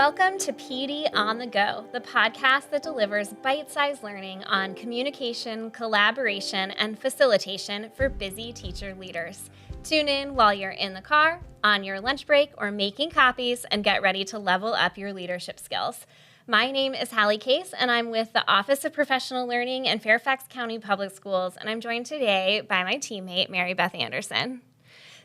Welcome to PD on the Go, the podcast that delivers bite-sized learning on communication, collaboration, and facilitation for busy teacher leaders. Tune in while you're in the car, on your lunch break, or making copies, and get ready to level up your leadership skills. My name is Hallie Case, and I'm with the Office of Professional Learning in Fairfax County Public Schools, and I'm joined today by my teammate, Mary Beth Anderson.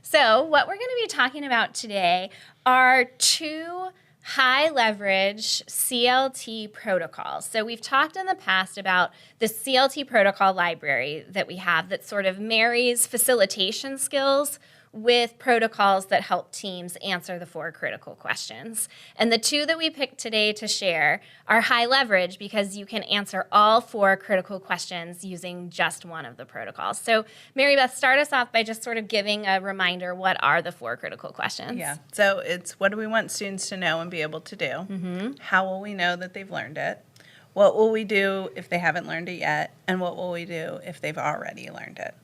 So what we're going to be talking about today are two high leverage CLT protocols. So we've talked in the past about the CLT protocol library that we have that sort of marries facilitation skills with protocols that help teams answer the four critical questions. And the two that we picked today to share are high leverage because you can answer all four critical questions using just one of the protocols. So Mary Beth, start us off by just sort of giving a reminder, what are the four critical questions? Yeah, so it's what do we want students to know and be able to do? Mm-hmm. How will we know that they've learned it? What will we do if they haven't learned it yet? And what will we do if they've already learned it?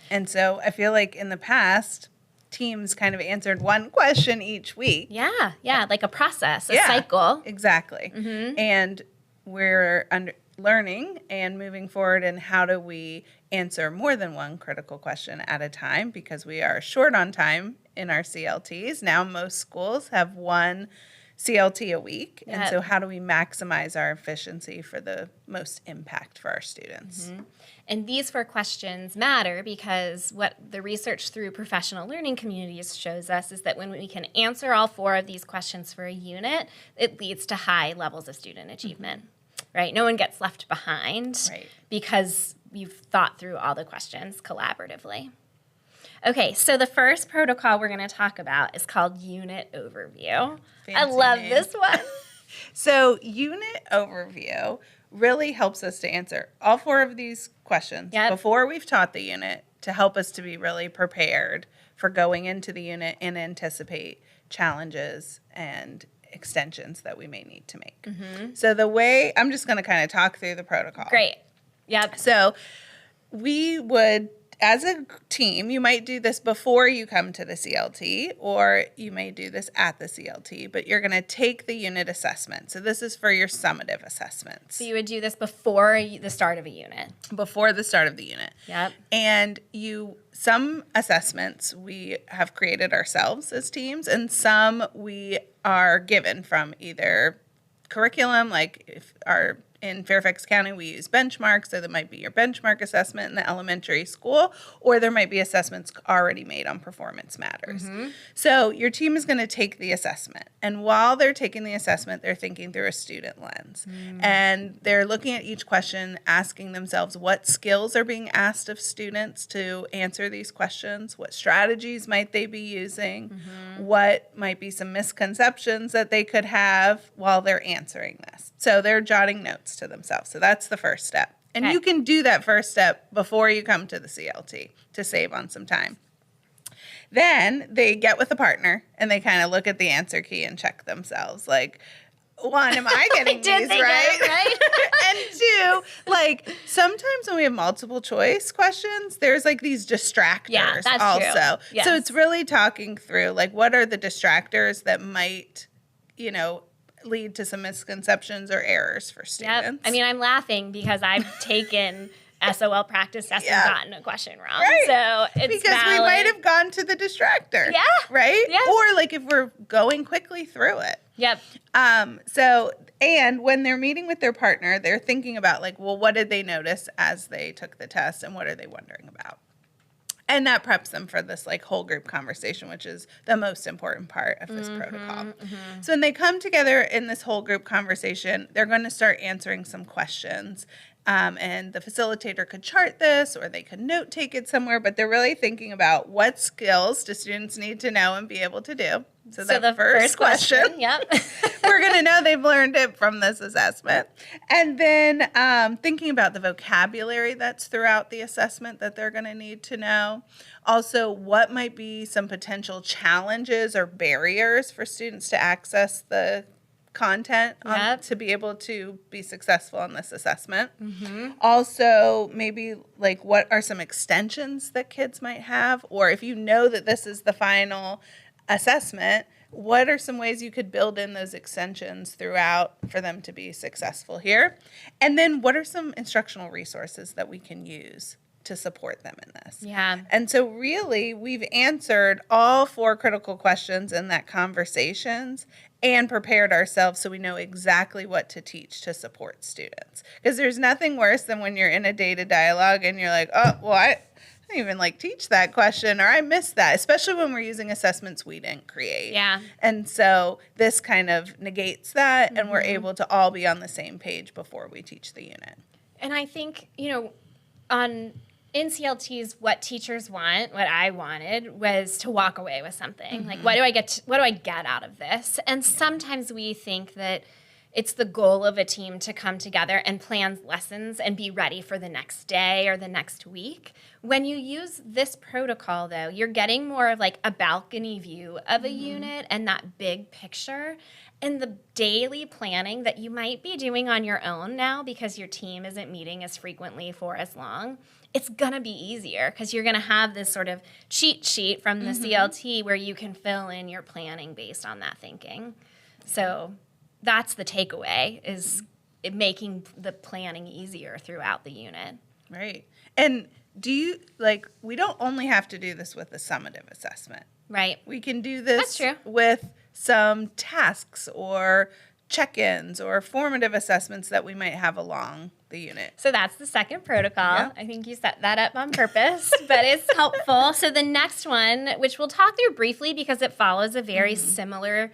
And so I feel like in the past, teams kind of answered one question each week. Yeah, like a process, a cycle. Exactly. Mm-hmm. And we're learning and moving forward in how do we answer more than one critical question at a time because we are short on time in our CLTs. Now most schools have one CLT a week. Yep. And so how do we maximize our efficiency for the most impact for our students? Mm-hmm. And these four questions matter because what the research through professional learning communities shows us is that when we can answer all four of these questions for a unit, it leads to high levels of student achievement, right? No one gets left behind because you've thought through all the questions collaboratively. Okay, so the first protocol we're going to talk about is called Unit Overview. Fancy I love name. this one. So Unit Overview really helps us to answer all four of these questions before we've taught the unit to help us to be really prepared for going into the unit and anticipate challenges and extensions that we may need to make. Mm-hmm. So the way, I'm just going to kind of talk through the protocol. Great. Yep. So we would, as a team, you might do this before you come to the CLT, or you may do this at the CLT, but you're going to take the unit assessment. So this is for your summative assessments. So you would do this before the start of a unit. Before the start of the unit. Yep. And some assessments we have created ourselves as teams, and some we are given from either curriculum, like in Fairfax County, we use benchmarks, so there might be your benchmark assessment in the elementary school, or there might be assessments already made on performance matters. Mm-hmm. So your team is going to take the assessment, and while they're taking the assessment, they're thinking through a student lens, and they're looking at each question, asking themselves what skills are being asked of students to answer these questions, what strategies might they be using, what might be some misconceptions that they could have while they're answering this. So they're jotting notes to themselves. So that's the first step. And you can do that first step before you come to the CLT to save on some time. Then they get with a partner and they kind of look at the answer key and check themselves. Like, one, am I getting these right? And two, like sometimes when we have multiple choice questions, there's like these distractors also. True. Yes. So it's really talking through like what are the distractors that might, lead to some misconceptions or errors for students. Yep. I mean, I'm laughing because I've taken SOL practice tests and gotten a question wrong. Right. So it's because valid. we might have gone to the distractor. Yeah. Right? Yeah. Or like if we're going quickly through it. Yep. And when they're meeting with their partner, they're thinking about like, well, what did they notice as they took the test and what are they wondering about? And that preps them for this like whole group conversation, which is the most important part of this protocol. Mm-hmm. So when they come together in this whole group conversation, they're going to start answering some questions. And the facilitator could chart this or they could note take it somewhere, but they're really thinking about what skills do students need to know and be able to do. So the first question, yep. we're going to know they've learned it from this assessment. And then thinking about the vocabulary that's throughout the assessment that they're going to need to know. Also, what might be some potential challenges or barriers for students to access the content to be able to be successful in this assessment. Mm-hmm. Also, maybe like what are some extensions that kids might have, or if you know that this is the final assessment, what are some ways you could build in those extensions throughout for them to be successful here? And then what are some instructional resources that we can use to support them in this? Yeah. And so really, we've answered all 4 critical questions in that conversations and prepared ourselves so we know exactly what to teach to support students. Because there's nothing worse than when you're in a data dialogue and you're like, oh, well, I didn't even teach that question, or I missed that, especially when we're using assessments we didn't create. Yeah. And so this kind of negates that, and we're able to all be on the same page before we teach the unit. And I think, in CLTs, what teachers want, what I wanted, was to walk away with something. Like, what do I get out of this? And sometimes we think that it's the goal of a team to come together and plan lessons and be ready for the next day or the next week. When you use this protocol, though, you're getting more of a balcony view of a unit and that big picture. And the daily planning that you might be doing on your own now because your team isn't meeting as frequently for as long, it's going to be easier because you're going to have this sort of cheat sheet from the CLT where you can fill in your planning based on that thinking. So that's the takeaway, is it making the planning easier throughout the unit. Right. And do you, we don't only have to do this with a summative assessment. Right. We can do this That's true. with some tasks or check-ins or formative assessments that we might have along the unit. So that's the second protocol. Yeah. I think you set that up on purpose, but it's helpful. So the next one, which we'll talk through briefly because it follows a very similar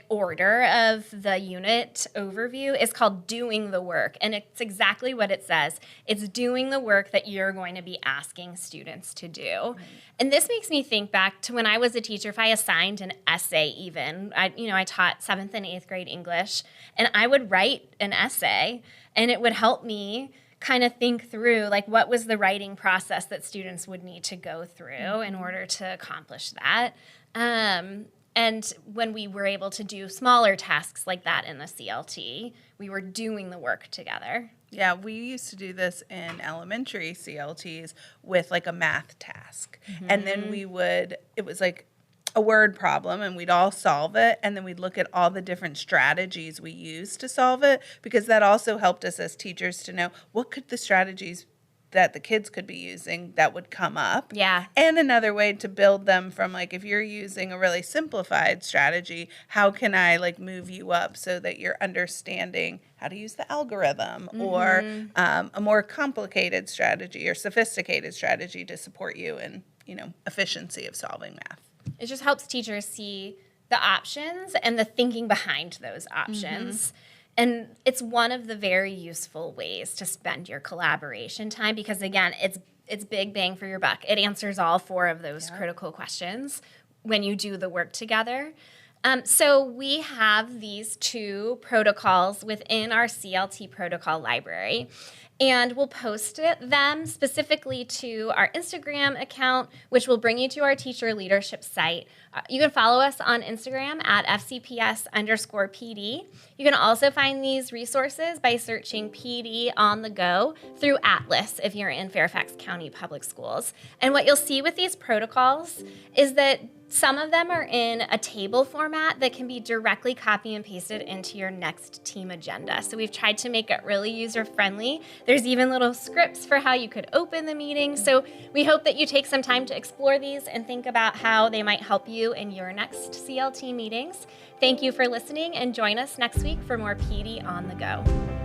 order of the unit overview, is called doing the work. And it's exactly what it says. It's doing the work that you're going to be asking students to do. And this makes me think back to when I was a teacher. If I assigned an essay even, I taught 7th and 8th grade English, and I would write an essay, and it would help me kind of think through what was the writing process that students would need to go through in order to accomplish that. And when we were able to do smaller tasks like that in the CLT, we were doing the work together. Yeah, we used to do this in elementary CLTs with a math task. And then it was a word problem, and we'd all solve it, and then we'd look at all the different strategies we used to solve it, because that also helped us as teachers to know what could the strategies that the kids could be using that would come up. Yeah. And another way to build them from if you're using a really simplified strategy, how can I move you up so that you're understanding how to use the algorithm or a more complicated strategy or sophisticated strategy to support you in, efficiency of solving math. It just helps teachers see the options and the thinking behind those options. And it's one of the very useful ways to spend your collaboration time because, again, it's big bang for your buck. It answers all 4 of those critical questions when you do the work together. So we have these 2 protocols within our CLT protocol library. And we'll post them specifically to our Instagram account, which will bring you to our teacher leadership site. You can follow us on Instagram at FCPS_PD. You can also find these resources by searching PD on the go through Atlas if you're in Fairfax County Public Schools. And what you'll see with these protocols is that some of them are in a table format that can be directly copy and pasted into your next team agenda. So we've tried to make it really user-friendly. There's even little scripts for how you could open the meeting. So we hope that you take some time to explore these and think about how they might help you in your next CLT meetings. Thank you for listening, and join us next week for more PD on the Go.